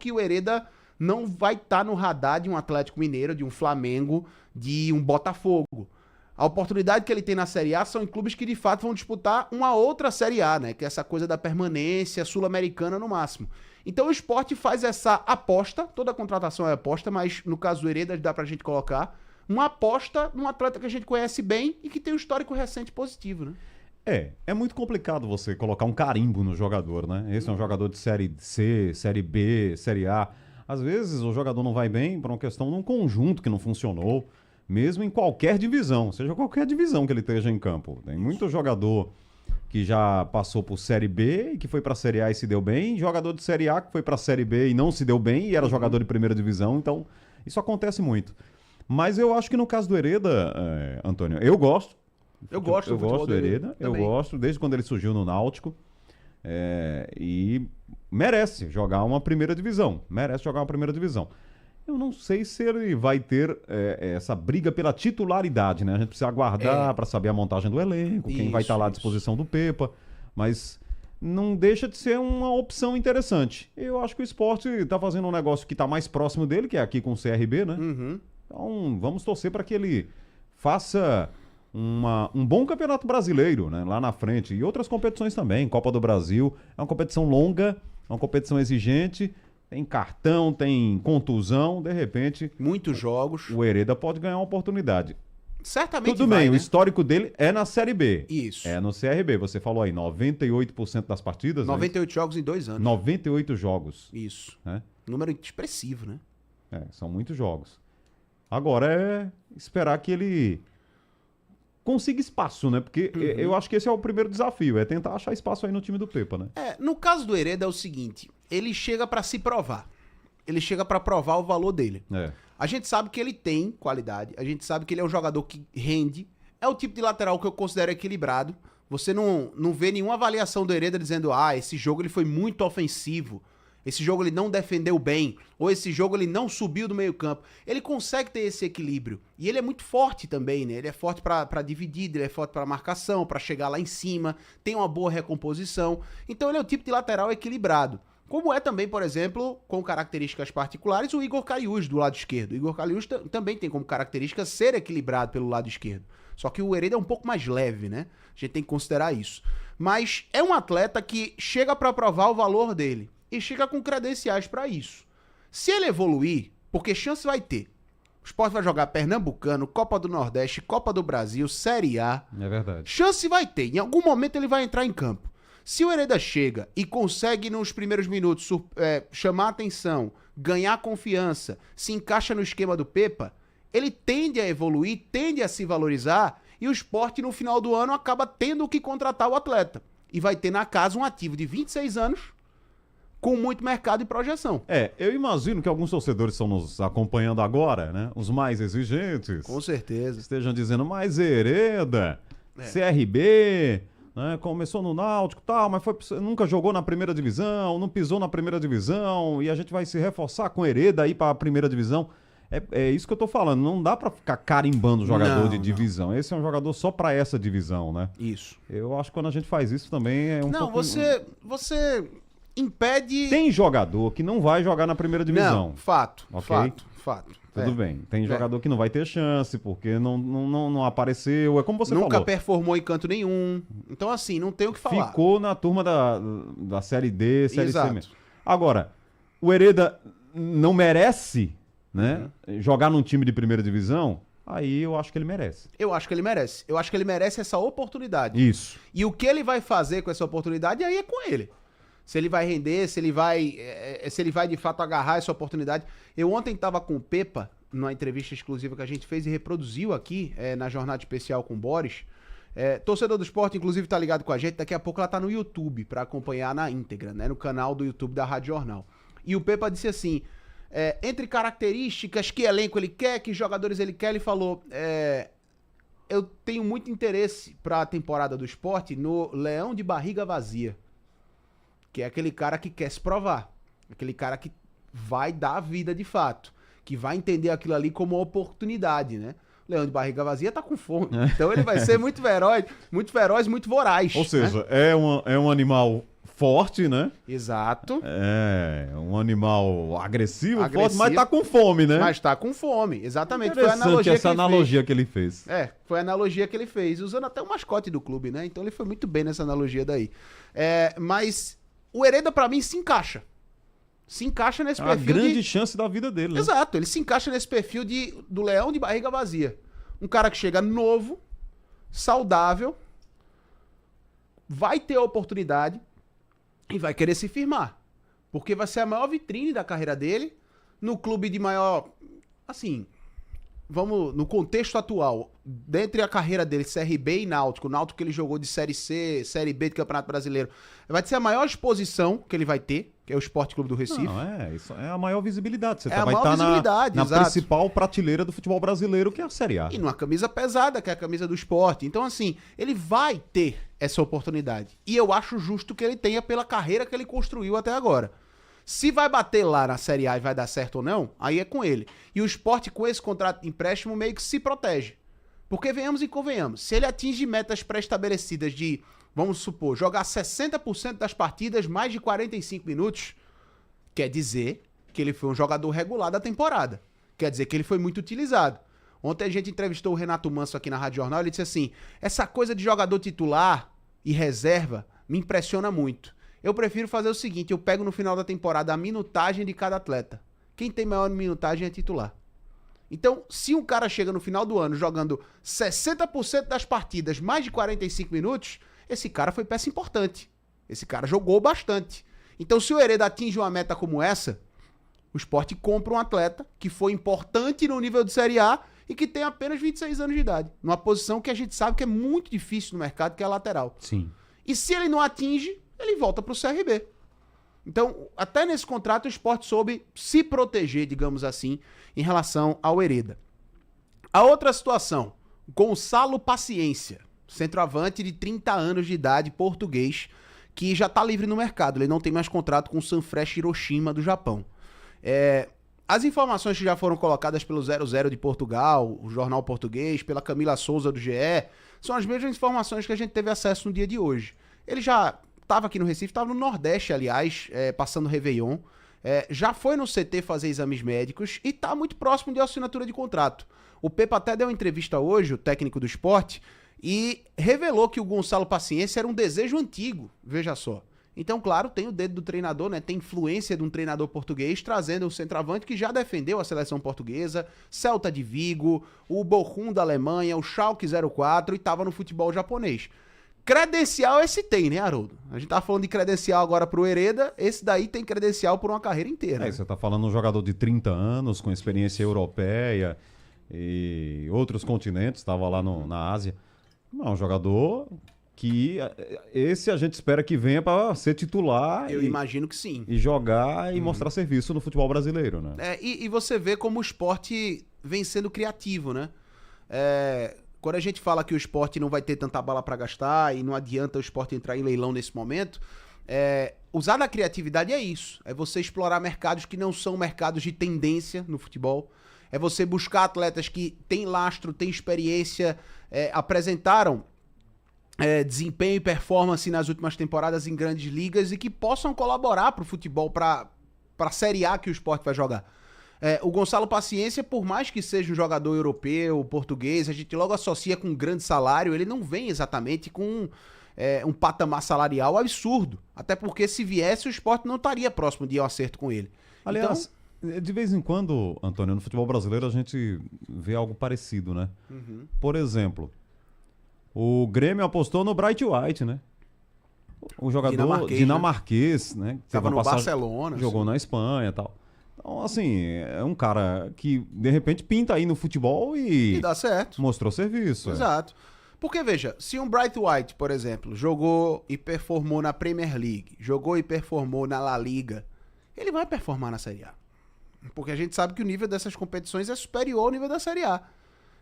que o Hereda não vai estar no radar de um Atlético Mineiro, de um Flamengo, de um Botafogo. A oportunidade que ele tem na Série A são em clubes que de fato vão disputar uma outra Série A, né? Que é essa coisa da permanência sul-americana no máximo. Então o Sport faz essa aposta, toda contratação é aposta, mas no caso do Hereda dá pra gente colocar uma aposta num atleta que a gente conhece bem e que tem um histórico recente positivo, né? É muito complicado você colocar um carimbo no jogador, né? Esse é um jogador de Série C, Série B, Série A. Às vezes o jogador não vai bem por uma questão de um conjunto que não funcionou, mesmo em qualquer divisão, seja qualquer divisão que ele esteja em campo. Tem muito jogador que já passou por Série B e que foi para a Série A e se deu bem, jogador de Série A que foi para a Série B e não se deu bem e era jogador de primeira divisão, então isso acontece muito. Mas eu acho que no caso do Hereda, Antônio, eu gosto. Eu gosto do Hereda, eu gosto desde quando ele surgiu no Náutico. E merece jogar uma primeira divisão. Eu não sei se ele vai ter essa briga pela titularidade, né? A gente precisa aguardar para saber a montagem do elenco, quem vai estar lá à disposição do Pepa, mas não deixa de ser uma opção interessante. Eu acho que o Sport está fazendo um negócio que está mais próximo dele, que é aqui com o CRB, né? Uhum. Então vamos torcer para que ele faça um bom campeonato brasileiro, né, lá na frente. E outras competições também. Copa do Brasil é uma competição longa, é uma competição exigente. Tem cartão, tem contusão. De repente, muitos jogos. O Hereda pode ganhar uma oportunidade. Certamente Tudo vai, bem, né? O histórico dele é na Série B. Isso. É no CRB. Você falou aí, 98% das partidas. 98 jogos em 2 anos. 98 jogos. Isso. Né? Número expressivo, né? São muitos jogos. Agora é esperar que ele consiga espaço, né? Porque eu acho que esse é o primeiro desafio, é tentar achar espaço aí no time do Pepa, né? No caso do Hereda é o seguinte, ele chega pra se provar. Ele chega pra provar o valor dele. A gente sabe que ele tem qualidade, a gente sabe que ele é um jogador que rende, é o tipo de lateral que eu considero equilibrado. Você não vê nenhuma avaliação do Hereda dizendo, esse jogo ele foi muito ofensivo, esse jogo ele não defendeu bem, ou esse jogo ele não subiu do meio campo. Ele consegue ter esse equilíbrio. E ele é muito forte também, né? Ele é forte pra dividir, ele é forte pra marcação, pra chegar lá em cima, tem uma boa recomposição. Então ele é o tipo de lateral equilibrado. Como é também, por exemplo, com características particulares, o Igor Cariús do lado esquerdo. O Igor Cariús também tem como característica ser equilibrado pelo lado esquerdo. Só que o Hereda é um pouco mais leve, né? A gente tem que considerar isso. Mas é um atleta que chega pra provar o valor dele. E chega com credenciais pra isso. Se ele evoluir, porque chance vai ter. O Sport vai jogar Pernambucano, Copa do Nordeste, Copa do Brasil, Série A. É verdade. Chance vai ter. Em algum momento ele vai entrar em campo. Se o Hereda chega e consegue nos primeiros minutos chamar atenção, ganhar confiança, se encaixa no esquema do Pepa, ele tende a evoluir, tende a se valorizar e o Sport no final do ano acaba tendo que contratar o atleta. E vai ter na casa um ativo de 26 anos com muito mercado e projeção. Eu imagino que alguns torcedores estão nos acompanhando agora, né? Os mais exigentes. Com certeza. Estejam dizendo, mas Hereda, CRB, né? Começou no Náutico e tal, mas nunca jogou na primeira divisão, não pisou na primeira divisão, e a gente vai se reforçar com Hereda aí para a primeira divisão. É isso que eu tô falando, não dá para ficar carimbando o jogador de divisão. Esse é um jogador só para essa divisão, né? Isso. Eu acho que quando a gente faz isso também é um pouco... Não, você impede... Tem jogador que não vai jogar na primeira divisão. Não, fato. Tudo bem. Tem jogador que não vai ter chance, porque não apareceu. É como você falou. Nunca performou em canto nenhum. Então, assim, não tem o que falar. Ficou na turma da Série D, Série C mesmo. Exato. Agora, o Hereda não merece, né, jogar num time de primeira divisão? Aí eu acho que ele merece. Eu acho que ele merece. Eu acho que ele merece essa oportunidade. Isso. E o que ele vai fazer com essa oportunidade, aí é com ele. Se ele vai render, se ele vai de fato agarrar essa oportunidade. Eu ontem estava com o Pepa, numa entrevista exclusiva que a gente fez e reproduziu aqui, na jornada especial com o Boris. Torcedor do Sport, inclusive, tá ligado com a gente. Daqui a pouco ela tá no YouTube para acompanhar na íntegra, né? No canal do YouTube da Rádio Jornal. E o Pepa disse assim, entre características, que elenco ele quer, que jogadores ele quer, ele falou... eu tenho muito interesse para a temporada do Sport no Leão de Barriga Vazia. Que é aquele cara que quer se provar. Aquele cara que vai dar a vida de fato. Que vai entender aquilo ali como uma oportunidade, né? Leão de barriga vazia tá com fome. Então ele vai ser muito feroz, muito voraz. Ou seja, né? é um animal forte, né? Exato. É um animal agressivo, forte, mas tá com fome, né? Mas tá com fome, exatamente. Foi essa analogia que ele fez. Foi a analogia que ele fez, usando até o mascote do clube, né? Então ele foi muito bem nessa analogia daí. Mas o Hereda, pra mim, se encaixa. Se encaixa nesse perfil. A grande chance da vida dele, né? Exato, ele se encaixa nesse perfil do leão de barriga vazia. Um cara que chega novo, saudável, vai ter a oportunidade e vai querer se firmar. Porque vai ser a maior vitrine da carreira dele no clube de maior... Assim, vamos no contexto atual, dentre a carreira dele, CRB e Náutico que ele jogou de Série C, Série B do Campeonato Brasileiro, vai ser a maior exposição que ele vai ter, que é o Sport Clube do Recife. Não, isso é a maior visibilidade. Você vai estar na principal prateleira do futebol brasileiro, que é a Série A. E numa camisa pesada, que é a camisa do Sport. Então, assim, ele vai ter essa oportunidade. E eu acho justo que ele tenha pela carreira que ele construiu até agora. Se vai bater lá na Série A e vai dar certo ou não, aí é com ele. E o Sport, com esse contrato de empréstimo, meio que se protege. Porque venhamos e convenhamos, se ele atinge metas pré-estabelecidas de, vamos supor, jogar 60% das partidas mais de 45 minutos, quer dizer que ele foi um jogador regular da temporada. Quer dizer que ele foi muito utilizado. Ontem a gente entrevistou o Renato Manso aqui na Rádio Jornal, ele disse assim, essa coisa de jogador titular e reserva me impressiona muito. Eu prefiro fazer o seguinte, eu pego no final da temporada a minutagem de cada atleta. Quem tem maior minutagem é titular. Então, se um cara chega no final do ano jogando 60% das partidas, mais de 45 minutos, esse cara foi peça importante. Esse cara jogou bastante. Então, se o Hereda atinge uma meta como essa, o Sport compra um atleta que foi importante no nível de Série A e que tem apenas 26 anos de idade. Numa posição que a gente sabe que é muito difícil no mercado, que é a lateral. Sim. E se ele não atinge, ele volta para o CRB. Então, até nesse contrato, o Sport soube se proteger, digamos assim, em relação ao Hereda. A outra situação, Gonçalo Paciência, centroavante de 30 anos de idade, português, que já está livre no mercado. Ele não tem mais contrato com o Sanfrecce Hiroshima do Japão. As informações que já foram colocadas pelo 00 de Portugal, o jornal português, pela Camila Souza do GE, são as mesmas informações que a gente teve acesso no dia de hoje. Ele já estava aqui no Recife, estava no Nordeste, aliás, passando Réveillon. Já foi no CT fazer exames médicos e está muito próximo de assinatura de contrato. O Pepa até deu uma entrevista hoje, o técnico do Sport, e revelou que o Gonçalo Paciência era um desejo antigo, veja só. Então, claro, tem o dedo do treinador, né? Tem influência de um treinador português, trazendo um centroavante que já defendeu a seleção portuguesa, Celta de Vigo, o Bochum da Alemanha, o Schalke 04 e estava no futebol japonês. Credencial esse tem, né, Haroldo? A gente tá falando de credencial agora pro Hereda, esse daí tem credencial por uma carreira inteira. Você tá falando de um jogador de 30 anos, com experiência europeia e outros continentes, estava lá na Ásia. Não, um jogador que esse a gente espera que venha para ser titular. Eu imagino que sim. E jogar e mostrar serviço no futebol brasileiro, né? E você vê como o esporte vem sendo criativo, né? Quando a gente fala que o Sport não vai ter tanta bala para gastar e não adianta o Sport entrar em leilão nesse momento, usar da criatividade é isso. É você explorar mercados que não são mercados de tendência no futebol. É você buscar atletas que têm lastro, têm experiência, apresentaram desempenho e performance nas últimas temporadas em grandes ligas e que possam colaborar para o futebol, para a Série A que o Sport vai jogar. O Gonçalo Paciência, por mais que seja um jogador europeu, português, a gente logo associa com um grande salário, ele não vem exatamente com um patamar salarial absurdo. Até porque se viesse, o Sport não estaria próximo de um acerto com ele. Aliás, de vez em quando, Antônio, no futebol brasileiro a gente vê algo parecido, né? Uhum. Por exemplo, o Grêmio apostou no Bright White, né? O jogador dinamarquês, né? Estava no Barcelona. Jogou na Espanha e tal. Então, assim, é um cara que, de repente, pinta aí no futebol e dá certo. Mostrou serviço. Exato. Porque, veja, se um Bright White, por exemplo, jogou e performou na Premier League, jogou e performou na La Liga, ele vai performar na Série A. Porque a gente sabe que o nível dessas competições é superior ao nível da Série A.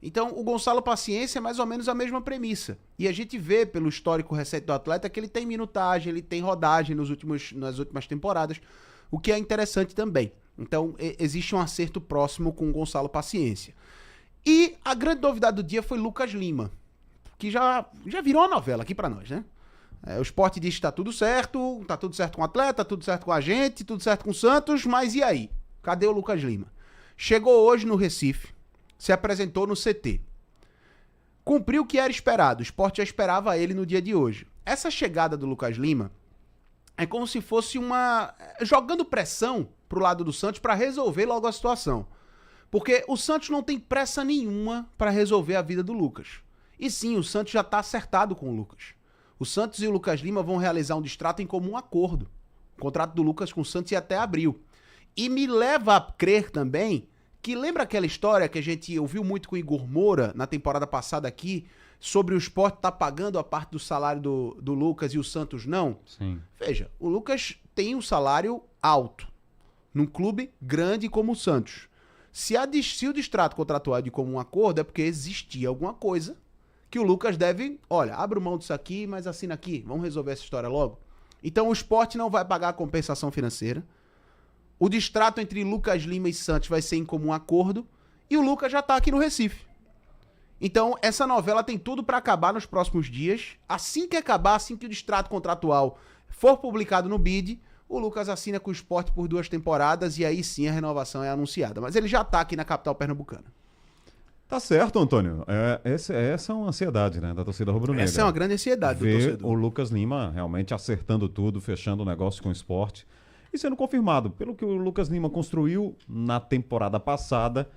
Então, o Gonçalo Paciência é mais ou menos a mesma premissa. E a gente vê, pelo histórico recente do atleta, que ele tem minutagem, ele tem rodagem nas últimas temporadas, o que é interessante também. Então, existe um acerto próximo com o Gonçalo Paciência. E a grande novidade do dia foi Lucas Lima, que já virou uma novela aqui pra nós, né? O Sport diz que tá tudo certo com o atleta, tá tudo certo com a gente, tudo certo com o Santos, mas e aí? Cadê o Lucas Lima? Chegou hoje no Recife, se apresentou no CT. Cumpriu o que era esperado, o Sport já esperava ele no dia de hoje. Essa chegada do Lucas Lima é como se fosse jogando pressão pro lado do Santos pra resolver logo a situação. Porque o Santos não tem pressa nenhuma pra resolver a vida do Lucas. E sim, o Santos já tá acertado com o Lucas. O Santos e o Lucas Lima vão realizar um distrato em comum acordo. O contrato do Lucas com o Santos ia até abril. E me leva a crer também que lembra aquela história que a gente ouviu muito com o Igor Moura na temporada passada aqui, sobre o Sport estar pagando a parte do salário do Lucas e o Santos não? Sim. Veja, o Lucas tem um salário alto num clube grande como o Santos. Se o distrato contratual é de comum acordo, é porque existia alguma coisa que o Lucas deve, olha, abre mão disso aqui, mas assina aqui, vamos resolver essa história logo. Então o Sport não vai pagar a compensação financeira, o distrato entre Lucas Lima e Santos vai ser em comum acordo, e o Lucas já tá aqui no Recife. Então essa novela tem tudo pra acabar nos próximos dias, assim que acabar, assim que o distrato contratual for publicado no BID, o Lucas assina com o Sport por 2 temporadas, e aí sim a renovação é anunciada. Mas ele já tá aqui na capital pernambucana. Tá certo, Antônio. Essa é uma ansiedade, né, da torcida rubro-negra. Essa é uma grande ansiedade do torcedor. O Lucas Lima realmente acertando tudo, fechando o negócio com o Sport e sendo confirmado. Pelo que o Lucas Lima construiu na temporada passada,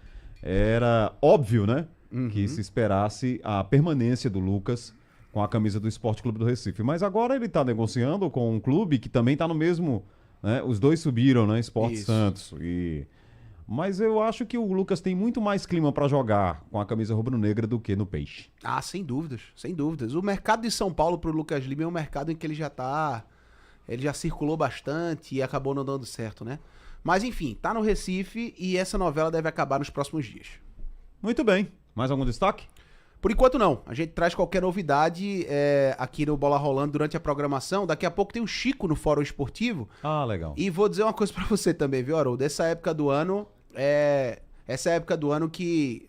era óbvio, né, que se esperasse a permanência do Lucas com a camisa do Sport Clube do Recife. Mas agora ele tá negociando com um clube que também tá no mesmo, né, os dois subiram, né, Sport Santos Mas eu acho que o Lucas tem muito mais clima para jogar com a camisa rubro-negra do que no Peixe. Ah, sem dúvidas, sem dúvidas. O mercado de São Paulo pro Lucas Lima é um mercado em que ele já circulou bastante e acabou não dando certo, né? Mas enfim, tá no Recife e essa novela deve acabar nos próximos dias. Muito bem. Mais algum destaque? Por enquanto não. A gente traz qualquer novidade aqui no Bola Rolando durante a programação. Daqui a pouco tem o Chico no Fórum Esportivo. Ah, legal. E vou dizer uma coisa pra você também, viu, Haroldo? Essa época do ano que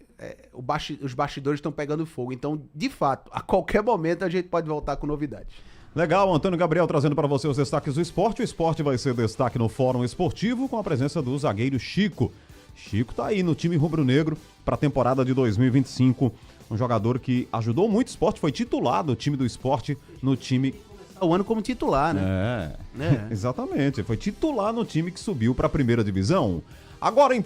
os bastidores estão pegando fogo. Então, de fato, a qualquer momento a gente pode voltar com novidades. Legal, Antônio Gabriel trazendo para você os destaques do esporte. O esporte vai ser destaque no Fórum Esportivo com a presença do zagueiro Chico. Chico tá aí no time rubro-negro para a temporada de 2025. Um jogador que ajudou muito o esporte, foi titular do time do esporte no time... O ano como titular, né? Exatamente. Foi titular no time que subiu para a primeira divisão. Agora em